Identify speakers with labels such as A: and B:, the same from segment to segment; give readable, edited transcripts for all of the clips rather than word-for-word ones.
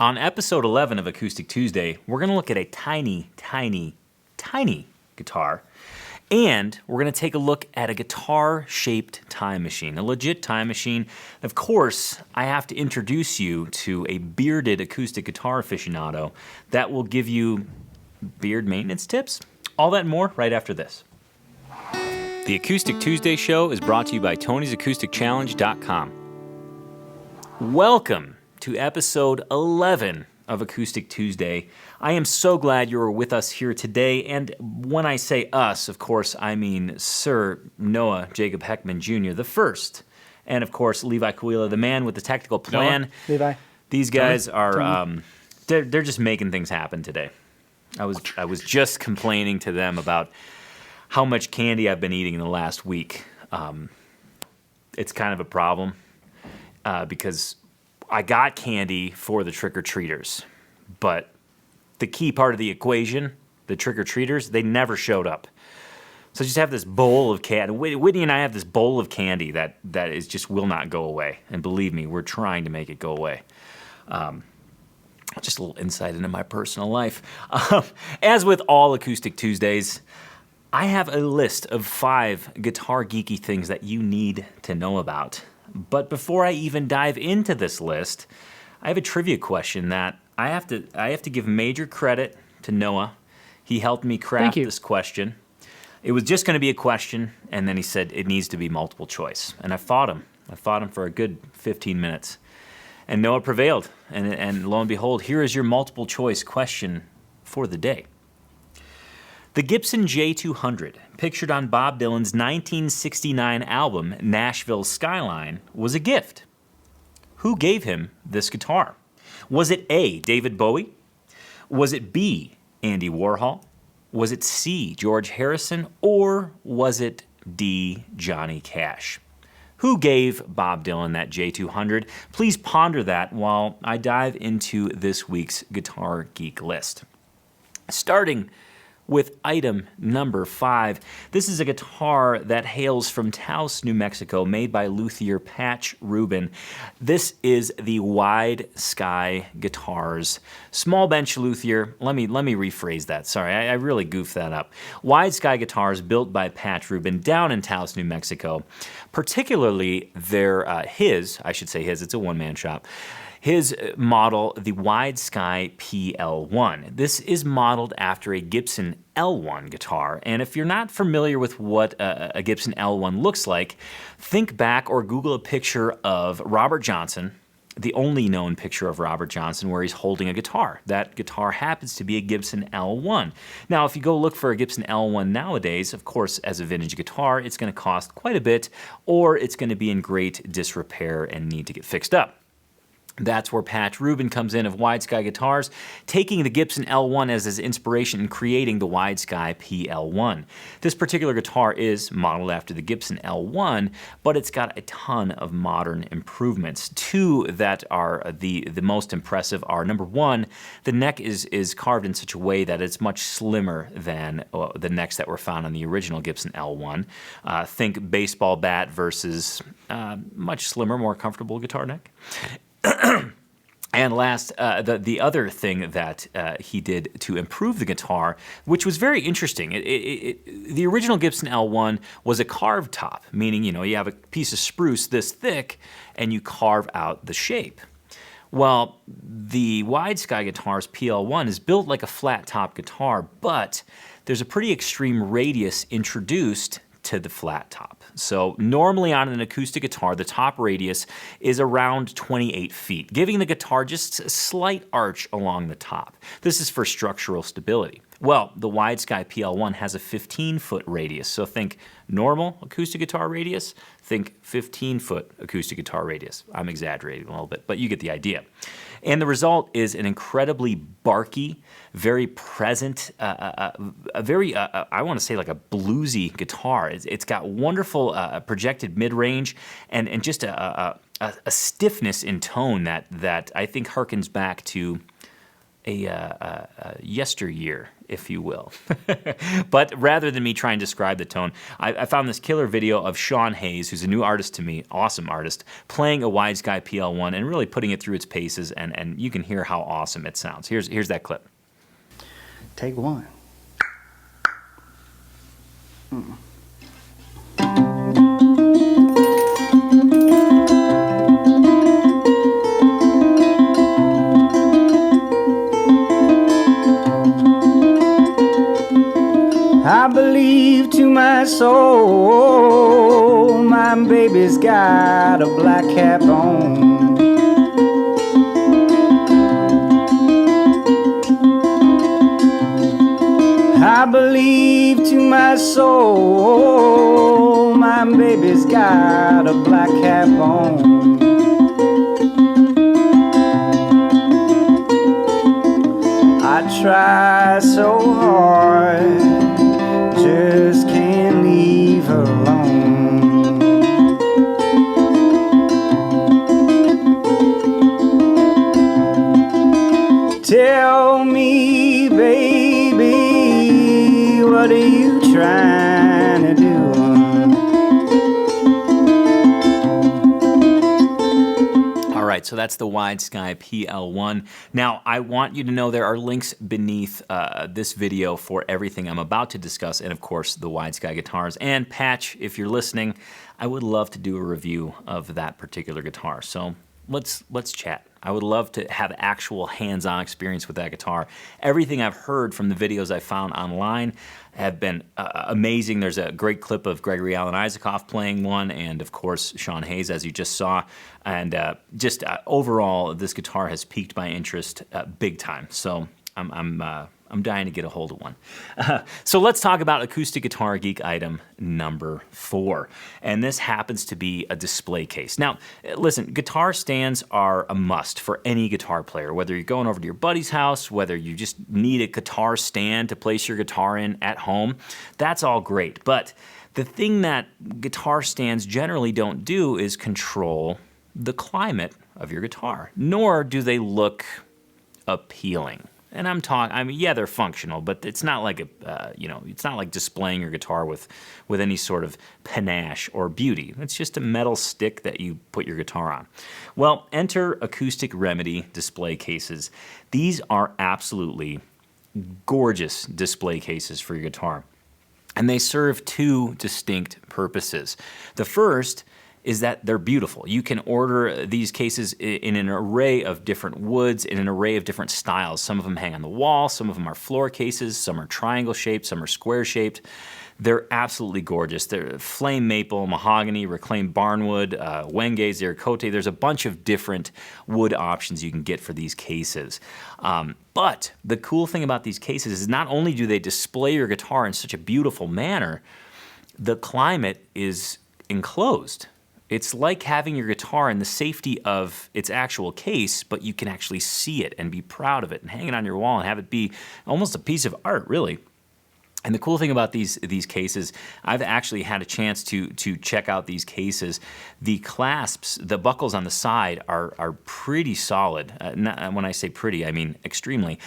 A: On episode 11 of Acoustic Tuesday, we're going to look at a tiny, tiny, tiny guitar. And we're going to take a look at a guitar-shaped time machine, a legit time machine. Of course, I have to introduce you to a bearded acoustic guitar aficionado that will give you beard maintenance tips. All that and more right after this. The Acoustic Tuesday show is brought to you by Tony'sAcousticChallenge.com. Welcome to episode 11 of Acoustic Tuesday. I am so glad you are with us here today, and when I say us, of course, I mean Sir Noah Jacob Heckman Jr., the first, and of course, Levi Coelho, the man with the technical plan.
B: Noah, Levi.
A: These guys are, they're just making things happen today. I was just complaining to them about how much candy I've been eating in the last week. It's kind of a problem because I got candy for the trick-or-treaters, but the key part of the equation, the trick-or-treaters, they never showed up. So I just have this bowl of candy. Whitney and I have this bowl of candy that is just will not go away. And believe me, we're trying to make it go away. Just a little insight into my personal life. As with all Acoustic Tuesdays, I have a list of 5 guitar geeky things that you need to know about. But before I even dive into this list, I have a trivia question that I have to give major credit to Noah. He helped me craft this question. It was just going to be a question, and then he said it needs to be multiple choice. And I fought him. I fought him for a good 15 minutes. And Noah prevailed. And lo and behold, here is your multiple choice question for the day. The Gibson J200, pictured on Bob Dylan's 1969 album, Nashville Skyline, was a gift. Who gave him this guitar? Was it A, David Bowie? Was it B, Andy Warhol? Was it C, George Harrison? Or was it D, Johnny Cash? Who gave Bob Dylan that J200? Please ponder that while I dive into this week's Guitar Geek list. Starting with item number 5. This is a guitar that hails from Taos, New Mexico, made by luthier Patch Rubin. This is the Wide Sky Guitars small bench luthier. Let me rephrase that. Sorry, I really goofed that up. Wide Sky Guitars built by Patch Rubin down in Taos, New Mexico. Particularly it's a one-man shop. His model, the Wide Sky PL1. This is modeled after a Gibson L1 guitar, and if you're not familiar with what a Gibson L1 looks like, think back or Google a picture of Robert Johnson, the only known picture of Robert Johnson where he's holding a guitar. That guitar happens to be a Gibson L1. Now, if you go look for a Gibson L1 nowadays, of course, as a vintage guitar, it's going to cost quite a bit, or it's going to be in great disrepair and need to get fixed up. That's where Patch Rubin comes in of Wide Sky Guitars, taking the Gibson L1 as his inspiration and creating the Wide Sky PL1. This particular guitar is modeled after the Gibson L1, but it's got a ton of modern improvements. 2 that are the most impressive are, number 1, the neck is carved in such a way that it's much slimmer than the necks that were found on the original Gibson L1. Think baseball bat versus much slimmer, more comfortable guitar neck. And last, the other thing that he did to improve the guitar, which was very interesting, the original Gibson L1 was a carved top, meaning, you have a piece of spruce this thick and you carve out the shape. Well, the Wide Sky Guitars PL1 is built like a flat top guitar, but there's a pretty extreme radius introduced to the flat top. So normally on an acoustic guitar, the top radius is around 28 feet, giving the guitar just a slight arch along the top. This is for structural stability. Well, the Wide Sky PL1 has a 15-foot radius, so think normal acoustic guitar radius, think 15-foot acoustic guitar radius. I'm exaggerating a little bit, but you get the idea. And the result is an incredibly barky, very present, I want to say like a bluesy guitar. It's got wonderful projected mid-range and just a stiffness in tone that I think harkens back to yesteryear, if you will. But rather than me try and describe the tone, I found this killer video of Sean Hayes, who's a new artist to me, awesome artist, playing a Wide Sky PL1 and really putting it through its paces, and you can hear how awesome it sounds. Here's that clip.
B: Take one. I believe to my soul, my baby's got a black cap on. I believe to my soul, my baby's got a black cap on. I try so hard, just can't leave her alone. Tell me, baby, what are you trying to do?
A: All right, so that's the Wide Sky PL1. Now, I want you to know there are links beneath this video for everything I'm about to discuss, and of course, the Wide Sky guitars. And Patch, if you're listening, I would love to do a review of that particular guitar. So let's chat. I would love to have actual hands-on experience with that guitar. Everything I've heard from the videos I found online have been amazing. There's a great clip of Gregory Alan Isaacoff playing one, and of course Sean Hayes, as you just saw. And overall, this guitar has piqued my interest big time. So I'm dying to get a hold of one. So let's talk about Acoustic Guitar Geek item number 4. And this happens to be a display case. Now, listen, guitar stands are a must for any guitar player, whether you're going over to your buddy's house, whether you just need a guitar stand to place your guitar in at home. That's all great. But the thing that guitar stands generally don't do is control the climate of your guitar, nor do they look appealing. And I'm talking, I mean, yeah, they're functional, but it's not like it's not like displaying your guitar with any sort of panache or beauty. It's just a metal stick that you put your guitar on. Well, enter Acoustic Remedy display cases. These are absolutely gorgeous display cases for your guitar. And they serve two distinct purposes. The first is that they're beautiful. You can order these cases in an array of different woods, in an array of different styles. Some of them hang on the wall, some of them are floor cases, some are triangle shaped, some are square shaped. They're absolutely gorgeous. They're flame maple, mahogany, reclaimed barnwood, wenge, ziricote. There's a bunch of different wood options you can get for these cases. But the cool thing about these cases is not only do they display your guitar in such a beautiful manner, the climate is enclosed. It's like having your guitar in the safety of its actual case, but you can actually see it and be proud of it and hang it on your wall and have it be almost a piece of art, really. And the cool thing about these cases, I've actually had a chance to check out these cases. The clasps, the buckles on the side are pretty solid. When I say pretty, I mean extremely.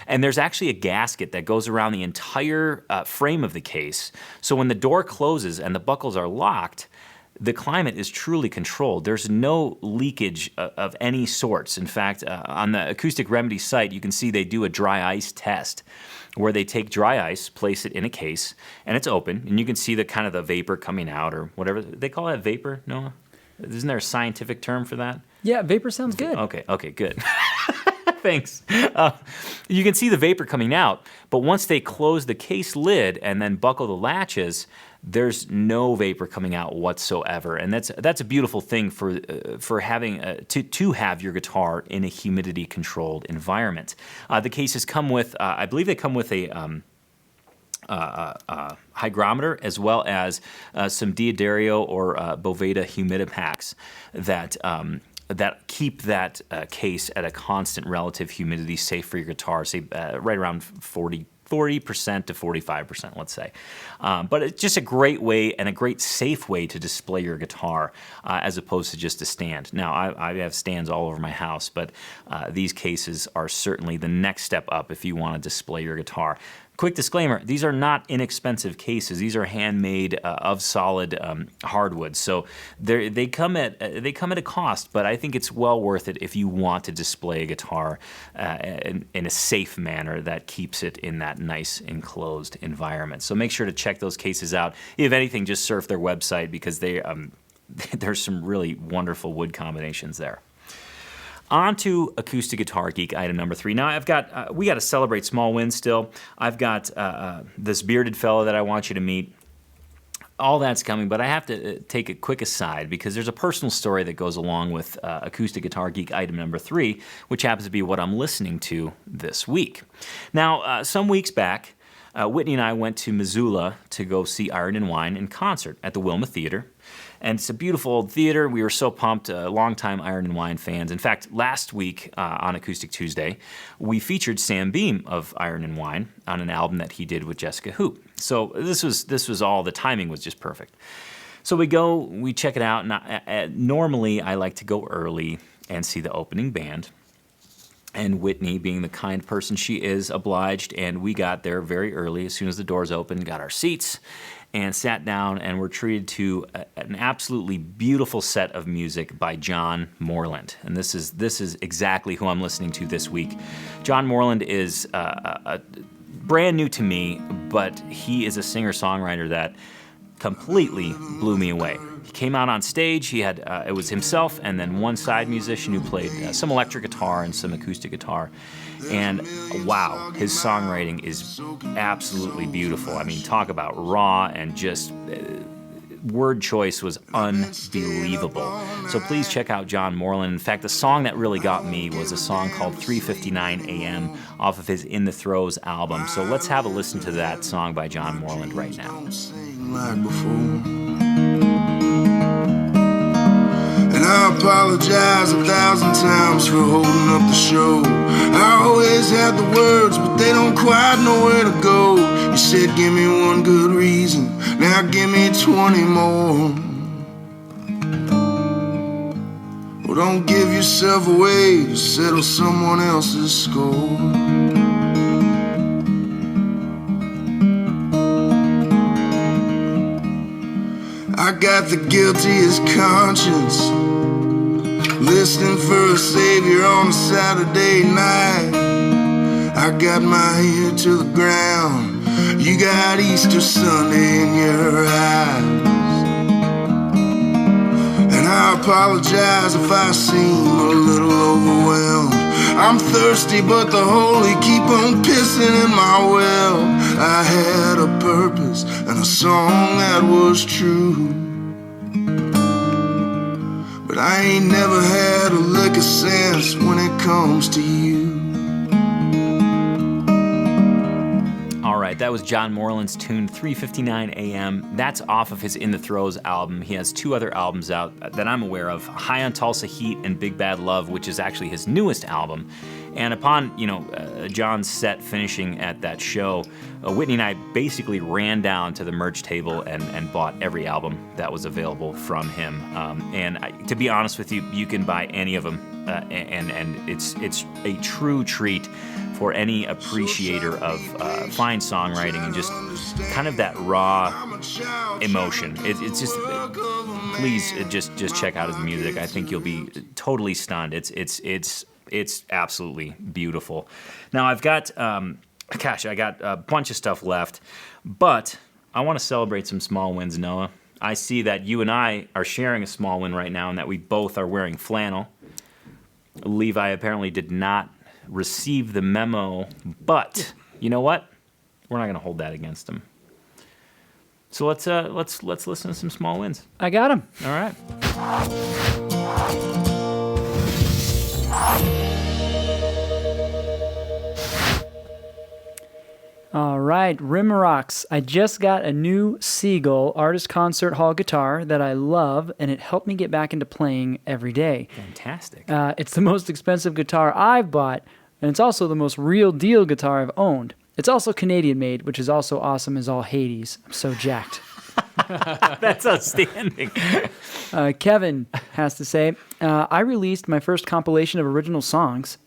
A: And there's actually a gasket that goes around the entire frame of the case. So when the door closes and the buckles are locked, the climate is truly controlled. There's no leakage of any sorts. In fact, on the Acoustic Remedy site, you can see they do a dry ice test where they take dry ice, place it in a case, and it's open, and you can see the kind of the vapor coming out or whatever. They call that vapor, Noah? Isn't there a scientific term for that?
C: Yeah, vapor sounds good.
A: Okay, good. Thanks. You can see the vapor coming out, but once they close the case lid and then buckle the latches, there's no vapor coming out whatsoever, and that's a beautiful thing for having to have your guitar in a humidity-controlled environment. The cases come with, I believe they come with a hygrometer as well as some Diodario or Boveda humidipacks that keep that case at a constant relative humidity, safe for your guitar, say right around 40, 40% to 45%, let's say. But it's just a great way and a great safe way to display your guitar as opposed to just a stand. Now, I have stands all over my house, but these cases are certainly the next step up if you want to display your guitar. Quick disclaimer, these are not inexpensive cases. These are handmade of solid hardwood. So they come at a cost, but I think it's well worth it if you want to display a guitar in a safe manner that keeps it in that nice enclosed environment. So make sure to check those cases out. If anything, just surf their website because there's some really wonderful wood combinations there. On to Acoustic Guitar Geek item number 3. Now we got to celebrate small wins still. I've got this bearded fellow that I want you to meet. All that's coming, but I have to take a quick aside because there's a personal story that goes along with Acoustic Guitar Geek item number 3, which happens to be what I'm listening to this week. Now, some weeks back, Whitney and I went to Missoula to go see Iron and Wine in concert at the Wilma Theater. And it's a beautiful old theater. We were so pumped, longtime Iron and Wine fans. In fact, last week on Acoustic Tuesday, we featured Sam Beam of Iron and Wine on an album that he did with Jessica Hoop. So this was all, the timing was just perfect. So we check it out. And normally I like to go early and see the opening band. And Whitney, being the kind person she is, obliged, and we got there very early as soon as the doors opened, got our seats, and sat down and were treated to an absolutely beautiful set of music by John Moreland. And this is exactly who I'm listening to this week. John Moreland is brand new to me, but he is a singer-songwriter that completely blew me away. He came out on stage, he had, it was himself and then one side musician who played some electric guitar and some acoustic guitar. And wow, his songwriting is absolutely beautiful. I mean, talk about raw and just word choice was unbelievable. So please check out John Moreland. In fact, the song that really got me was a song called 3:59 a.m. off of his In the Throes album. So let's have a listen to that song by John Moreland right now.
C: And I apologize 1,000 times for holding up the show. I always had the words, but they don't quite know where to go. You said give me one good reason, now give me 20 more. Well, don't give yourself away to settle someone else's score. I got the guiltiest conscience, listening for a savior on a Saturday night. I got my ear to the ground, you got Easter Sunday in your eyes. And I apologize if I seem a little overwhelmed. I'm thirsty but the holy keep on pissing in my well. I had a purpose and a song that was true, but I ain't never had a lick of sense when it comes to you.
A: All right, that was John Moreland's tune 3:59 a.m. That's off of his In the Throes album. He has 2 other albums out that I'm aware of, High on Tulsa Heat and Big Bad Love, which is actually his newest album. And upon, John's set finishing at that show, Whitney and I basically ran down to the merch table and bought every album that was available from him. To be honest with you, you can buy any of them, and it's a true treat for any appreciator of fine songwriting and just kind of that raw emotion. It's just, please just check out his music. I think you'll be totally stunned. It's absolutely beautiful. Now I've got, I got a bunch of stuff left, but I want to celebrate some small wins, Noah. I see that you and I are sharing a small win right now and that we both are wearing flannel. Levi apparently did not receive the memo, but you know what? We're not going to hold that against him. So let's listen to some small wins.
D: I got him.
A: All right.
D: All right, Rimrocks. I just got a new Seagull Artist Concert Hall guitar that I love, and it helped me get back into playing every day.
A: Fantastic.
D: It's the most expensive guitar I've bought, and it's also the most real deal guitar I've owned. It's also Canadian made, which is also awesome as all Hades. I'm so jacked.
A: That's outstanding.
D: Kevin has to say, I released my first compilation of original songs.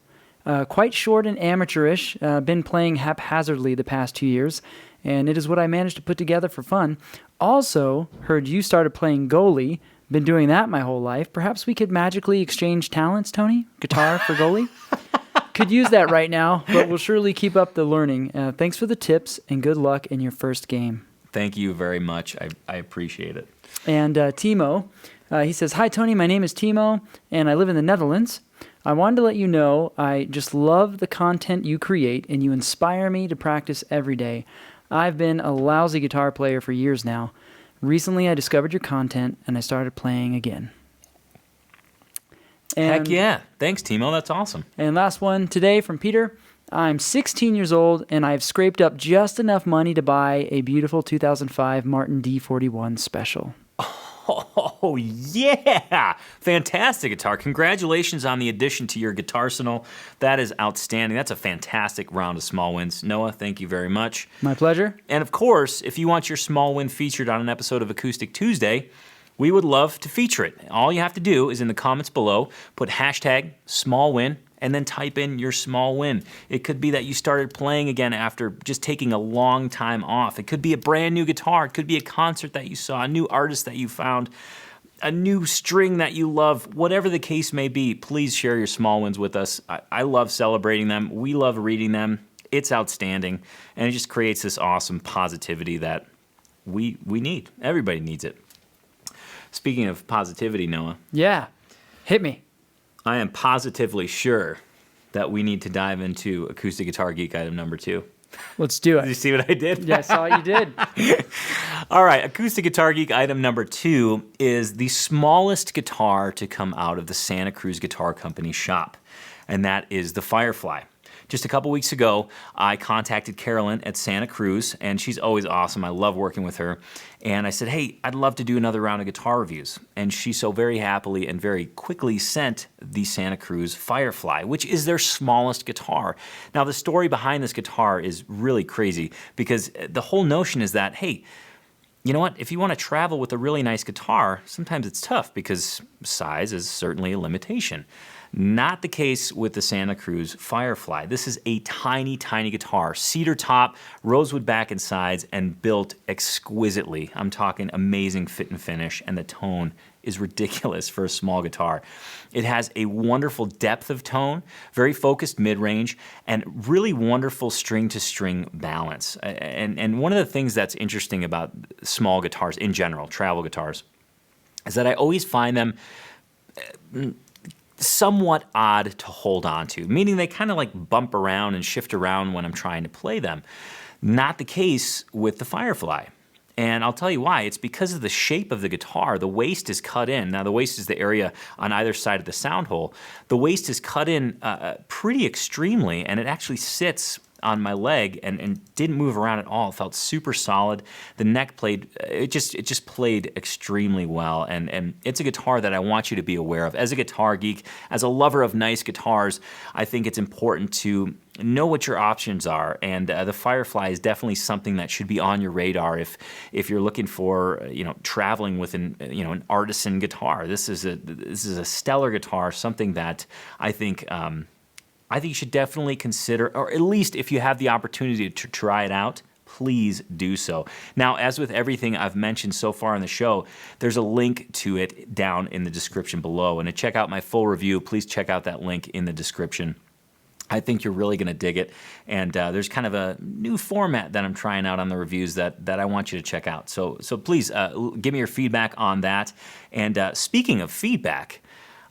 D: Quite short and amateurish, been playing haphazardly the past 2 years, and it is what I managed to put together for fun. Also, heard you started playing goalie, been doing that my whole life. Perhaps we could magically exchange talents, Tony? Guitar for goalie? Could use that right now, but we'll surely keep up the learning. Thanks for the tips, and good luck in your first game.
A: Thank you very much. I appreciate it.
D: And Timo, he says, "Hi, Tony. My name is Timo, and I live in the Netherlands. I wanted to let you know I just love the content you create, and you inspire me to practice every day. I've been a lousy guitar player for years now. Recently, I discovered your content, and I started playing again."
A: Heck yeah. Thanks, Timo. That's awesome.
D: And last one today from Peter. "I'm 16 years old, and I've scraped up just enough money to buy a beautiful 2005 Martin D41 Special."
A: Oh, yeah. Fantastic guitar. Congratulations on the addition to your guitar arsenal. That is outstanding. That's a fantastic round of small wins. Noah, thank you very much.
D: My pleasure.
A: And of course, if you want your small win featured on an episode of Acoustic Tuesday, we would love to feature it. All you have to do is in the comments below, put hashtag small win, and then type in your small win. It could be that you started playing again after just taking a long time off. It could be a brand new guitar. It could be a concert that you saw, a new artist that you found, a new string that you love. Whatever the case may be, please share your small wins with us. I love celebrating them. We love reading them. It's outstanding, and it just creates this awesome positivity that we need. Everybody needs it. Speaking of positivity, Noah.
D: Yeah. Hit me.
A: I am positively sure that we need to dive into Acoustic Guitar Geek item number 2.
D: Let's do
A: Did you
D: it.
A: see what I did?
D: Yeah, I saw what you did.
A: All right, Acoustic Guitar Geek item number 2 is the smallest guitar to come out of the Santa Cruz Guitar Company shop, and that is the Firefly. Just a couple weeks ago, I contacted Carolyn at Santa Cruz, and she's always awesome. I love working with her. And I said, hey, I'd love to do another round of guitar reviews. And she so very happily and very quickly sent the Santa Cruz Firefly, which is their smallest guitar. Now, the story behind this guitar is really crazy because the whole notion is that, hey, you know what? If you want to travel with a really nice guitar, sometimes it's tough because size is certainly a limitation. Not the case with the Santa Cruz Firefly. This is a tiny, tiny guitar. Cedar top, rosewood back and sides, and built exquisitely. I'm talking amazing fit and finish, and the tone is ridiculous for a small guitar. It has a wonderful depth of tone, very focused mid-range, and really wonderful string-to-string balance. And one of the things that's interesting about small guitars in general, travel guitars, is that I always find them somewhat odd to hold on to, meaning they kind of like bump around and shift around when I'm trying to play them. Not the case with the Firefly. And I'll tell you why. It's because of the shape of the guitar. The waist is cut in. Now, the waist is the area on either side of the sound hole. The waist is cut in pretty extremely, and it actually sits on my leg and didn't move around at all. It felt super solid. The neck played, it just played extremely well. And it's a guitar that I want you to be aware of. As a guitar geek, as a lover of nice guitars, I think it's important to know what your options are. And the Firefly is definitely something that should be on your radar if you're looking for, traveling with an artisan guitar. This is a stellar guitar, something that I think you should definitely consider, or at least if you have the opportunity to try it out, please do so. Now, as with everything I've mentioned so far on the show, there's a link to it down in the description below. And to check out my full review, please check out that link in the description. I think you're really going to dig it. And there's kind of a new format that I'm trying out on the reviews that I want you to check out. So please give me your feedback on that. And speaking of feedback,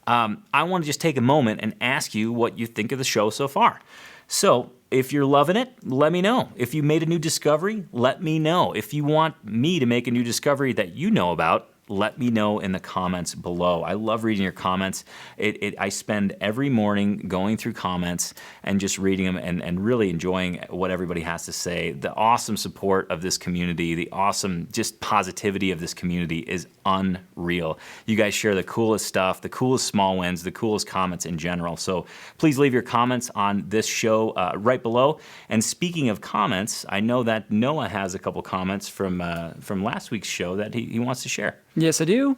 A: I want to just take a moment and ask you what you think of the show so far. So if you're loving it, let me know. If you made a new discovery, let me know. If you want me to make a new discovery that you know about, let me know in the comments below. I love reading your comments. I spend every morning going through comments and just reading them and really enjoying what everybody has to say. The awesome support of this community, the awesome just positivity of this community is unreal. You guys share the coolest stuff, the coolest small wins, the coolest comments in general. So please leave your comments on this show right below. And speaking of comments, I know that Noah has a couple comments from last week's show that he wants to share.
D: Yes, I do.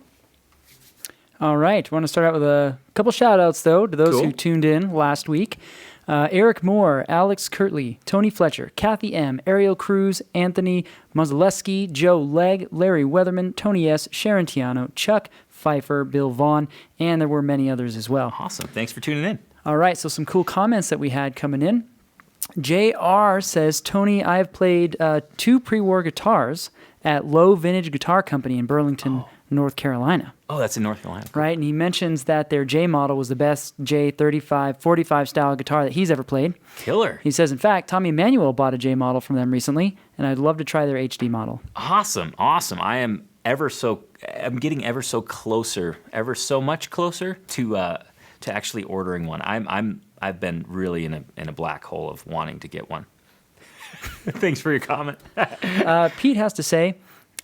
D: All right. Want to start out with a couple shout-outs, though, to those who tuned in last week. Eric Moore, Alex Kirtley, Tony Fletcher, Kathy M., Ariel Cruz, Anthony Mozaleski, Joe Legg, Larry Weatherman, Tony S., Sharon Tiano, Chuck Pfeiffer, Bill Vaughn, and there were many others as well.
A: Awesome. Thanks for tuning in.
D: All right. So some cool comments that we had coming in. JR says, Tony, I've played 2 pre-war guitars at Low Vintage Guitar Company in Burlington, North Carolina.
A: Oh, that's in North Carolina. Cool.
D: Right, and he mentions that their J model was the best J35, 45 style guitar that he's ever played.
A: Killer.
D: He says, in fact, Tommy Emmanuel bought a J model from them recently, and I'd love to try their HD model.
A: Awesome. I'm getting ever so much closer to actually ordering one. I've been really in a black hole of wanting to get one. Thanks for your comment.
D: Pete has to say,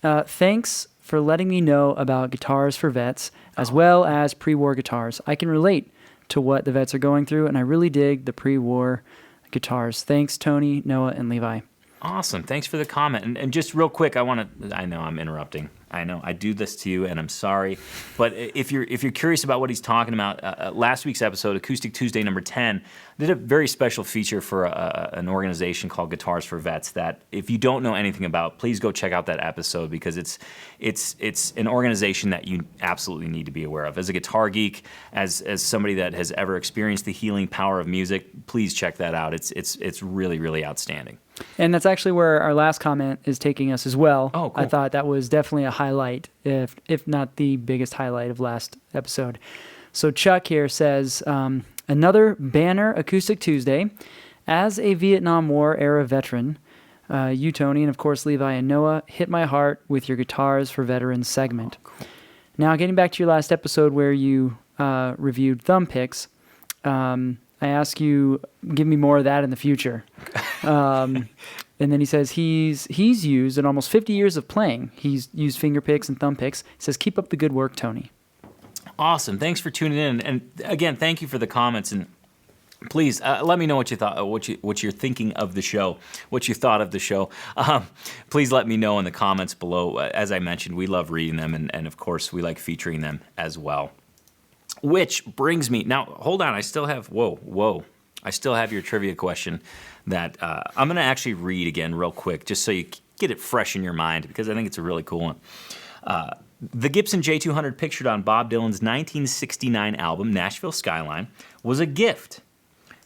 D: thanks for letting me know about guitars for vets, as well as pre-war guitars. I can relate to what the vets are going through, and I really dig the pre-war guitars. Thanks, Tony, Noah, and Levi.
A: Awesome. Thanks for the comment. And just real quick, I know I'm interrupting. I know I do this to you, and I'm sorry. But if you're curious about what he's talking about, last week's episode, Acoustic Tuesday number 10, did a very special feature for an organization called Guitars for Vets that if you don't know anything about, please go check out that episode because it's an organization that you absolutely need to be aware of. As a guitar geek, as somebody that has ever experienced the healing power of music, please check that out. It's really, really outstanding.
D: And that's actually where our last comment is taking us as well.
A: Oh, cool.
D: I thought that was definitely a highlight, if not the biggest highlight of last episode. So Chuck here says, another banner Acoustic Tuesday. As a Vietnam War era veteran, you, Tony, and of course Levi and Noah, hit my heart with your Guitars for Veterans segment. Oh, cool. Now, getting back to your last episode where you reviewed thumb picks, I ask you, give me more of that in the future. And then he says he's used in almost 50 years of playing. He's used finger picks and thumb picks. He says, keep up the good work, Tony.
A: Awesome. Thanks for tuning in. And again, thank you for the comments. And please let me know what you thought, what you're thinking of the show, what you thought of the show. Please let me know in the comments below. As I mentioned, we love reading them. And of course, we like featuring them as well. Which brings me, now, hold on, I still have your trivia question that I'm going to actually read again real quick, just so you get it fresh in your mind, because I think it's a really cool one. The Gibson J200 pictured on Bob Dylan's 1969 album, Nashville Skyline, was a gift.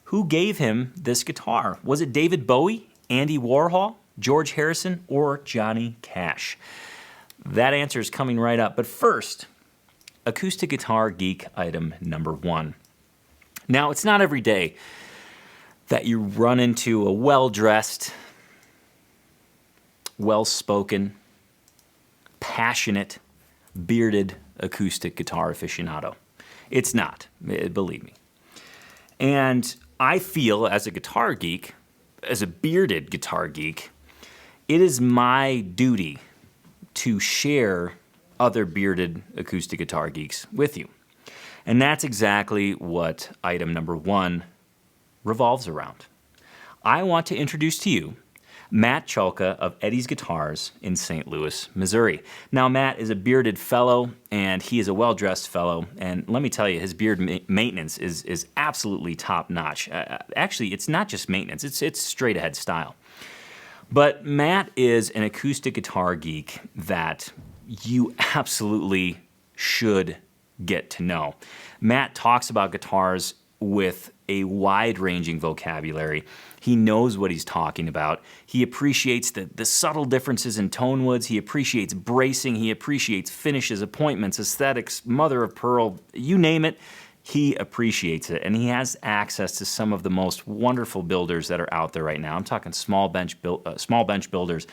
A: Who gave him this guitar? Was it David Bowie, Andy Warhol, George Harrison, or Johnny Cash? That answer is coming right up, but first, Acoustic Guitar Geek item number 1. Now, it's not every day that you run into a well-dressed, well-spoken, passionate, bearded acoustic guitar aficionado. It's not, believe me. And I feel, as a guitar geek, as a bearded guitar geek, it is my duty to share other bearded acoustic guitar geeks with you. And that's exactly what item number 1 revolves around. I want to introduce to you Matt Chalka of Eddie's Guitars in St. Louis, Missouri. Now, Matt is a bearded fellow, and he is a well-dressed fellow, and let me tell you, his beard maintenance is absolutely top-notch. Actually, it's not just maintenance, it's straight-ahead style. But Matt is an acoustic guitar geek that you absolutely should get to know. Matt talks about guitars with a wide-ranging vocabulary. He knows what he's talking about. He appreciates the subtle differences in tone woods. He appreciates bracing. He appreciates finishes, appointments, aesthetics, mother of pearl, you name it. he appreciates it, and he has access to some of the most wonderful builders that are out there right now. I'm talking small bench builders,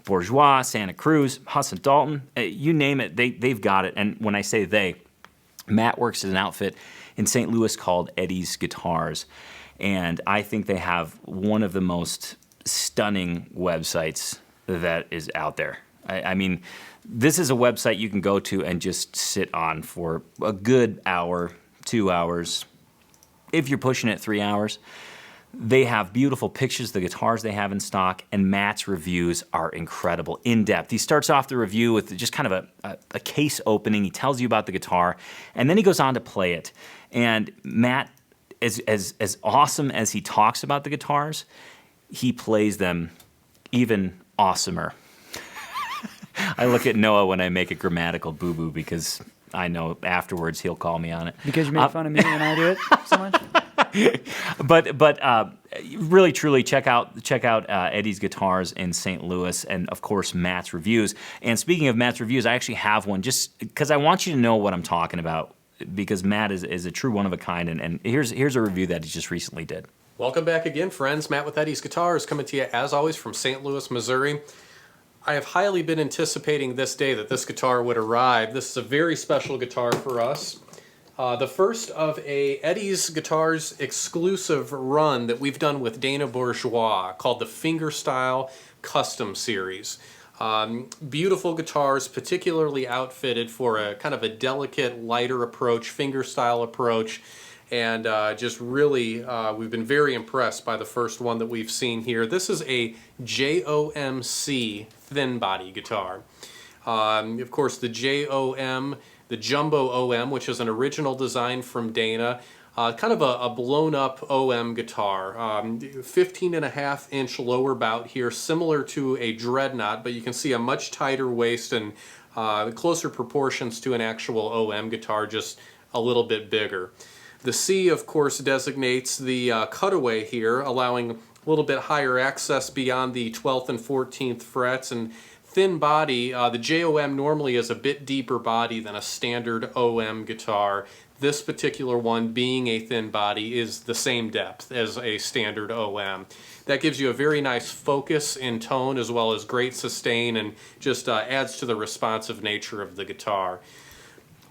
A: Bourgeois, Santa Cruz, Husson Dalton, you name it, they've got it. And when I say they, Matt works at an outfit in St. Louis called Eddie's Guitars, and I think they have one of the most stunning websites that is out there. I mean, this is a website you can go to and just sit on for a good hour, 2 hours. If you're pushing it, 3 hours. They have beautiful pictures of the guitars they have in stock, and Matt's reviews are incredible, in-depth. He starts off the review with just kind of a case opening. He tells you about the guitar, and then he goes on to play it. And Matt, as awesome as he talks about the guitars, he plays them even awesomer. I look at Noah when I make a grammatical boo-boo because I know afterwards he'll call me on it.
D: Because you make fun of me when I do it so much?
A: But really, truly, check out Eddie's Guitars in St. Louis, and of course Matt's reviews. And speaking of Matt's reviews, I actually have one just because I want you to know what I'm talking about, because Matt is a true one of a kind, and here's a review that he just recently did.
E: Welcome back again, friends. Matt with Eddie's Guitars coming to you as always from St. Louis, Missouri. I have highly been anticipating this day that this guitar would arrive. This is a very special guitar for us. The first of a Eddie's Guitars exclusive run that we've done with Dana Bourgeois called the Fingerstyle Custom Series. Beautiful guitars, particularly outfitted for a kind of a delicate, lighter approach, fingerstyle approach. And just really, we've been very impressed by the first one that we've seen here. This is a JOMC thin body guitar. Of course, the JOM, the Jumbo OM, which is an original design from Dana, kind of a blown up OM guitar. 15.5-inch lower bout here, similar to a Dreadnought, but you can see a much tighter waist and closer proportions to an actual OM guitar, just a little bit bigger. The C, of course, designates the cutaway here, allowing a little bit higher access beyond the 12th and 14th frets. And thin body, the JOM normally is a bit deeper body than a standard OM guitar. This particular one, being a thin body, is the same depth as a standard OM. That gives you a very nice focus in tone as well as great sustain, and just adds to the responsive nature of the guitar.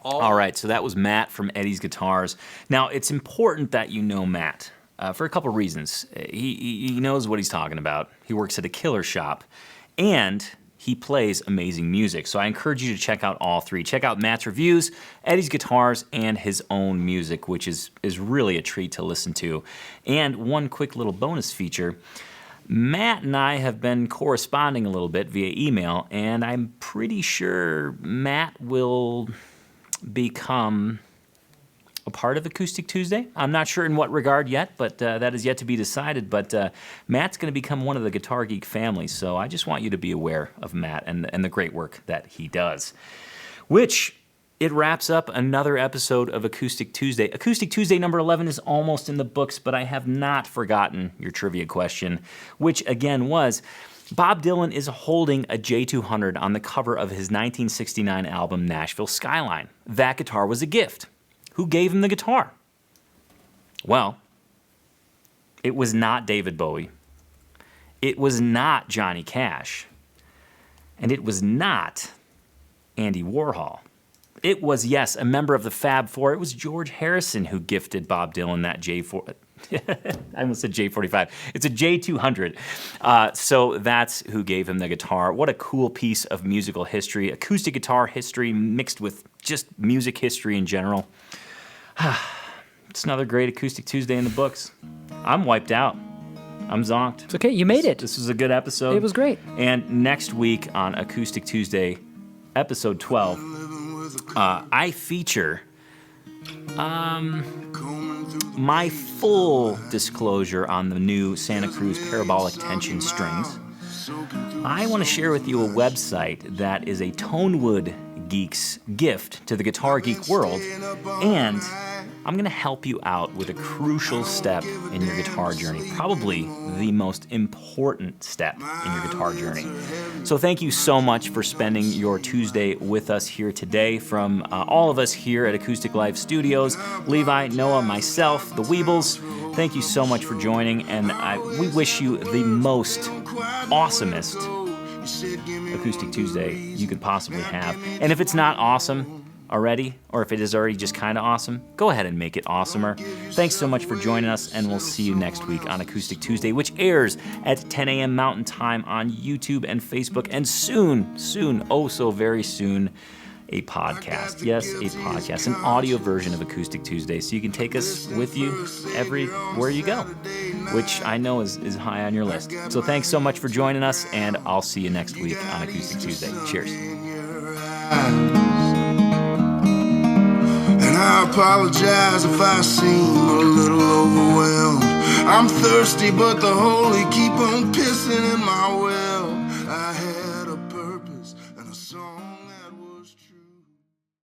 A: All right, so that was Matt from Eddie's Guitars. Now, it's important that you know Matt for a couple reasons. He knows what he's talking about. He works at a killer shop, and he plays amazing music. So I encourage you to check out all three. Check out Matt's reviews, Eddie's Guitars, and his own music, which is really a treat to listen to. And one quick little bonus feature. Matt and I have been corresponding a little bit via email, and I'm pretty sure Matt will become a part of Acoustic Tuesday. I'm not sure in what regard yet, but that is yet to be decided. But Matt's going to become one of the Guitar Geek family, so I just want you to be aware of Matt and the great work that he does. Which, it wraps up another episode of Acoustic Tuesday. Acoustic Tuesday number 11 is almost in the books, but I have not forgotten your trivia question, which again was, Bob Dylan is holding a J200 on the cover of his 1969 album, Nashville Skyline. That guitar was a gift. Who gave him the guitar? Well, it was not David Bowie. It was not Johnny Cash. And it was not Andy Warhol. It was, yes, a member of the Fab Four. It was George Harrison who gifted Bob Dylan that J4... I almost said J45. It's a J200. So that's who gave him the guitar. What a cool piece of musical history. Acoustic guitar history mixed with just music history in general. It's another great Acoustic Tuesday in the books. I'm wiped out. I'm zonked.
D: It's okay. You made it.
A: This was a good episode.
D: It was great.
A: And next week on Acoustic Tuesday, episode 12, I feature... my full disclosure on the new Santa Cruz parabolic tension strings. I want to share with you a website that is a Tonewood geek's gift to the Guitar Geek world, and I'm going to help you out with a crucial step in your guitar journey, probably the most important step in your guitar journey. So thank you so much for spending your Tuesday with us here today. From all of us here at Acoustic Live Studios, Levi, Noah, myself, the Weebles, thank you so much for joining, and we wish you the most awesomest Acoustic Tuesday you could possibly have. And if it's not awesome already, or if it is already just kind of awesome, go ahead and make it awesomer. Thanks so much for joining us, and we'll see you next week on Acoustic Tuesday, which airs at 10 a.m. Mountain Time on YouTube and Facebook, and soon, oh so very soon, a podcast. Yes, a podcast, an audio version of Acoustic Tuesday, so you can take us with you everywhere you go, which I know is high on your list. So thanks so much for joining us, and I'll see you next week on Acoustic Tuesday. Cheers.
C: And I apologize if I seem a little overwhelmed. I'm thirsty, but the holy keep on pissing in my well.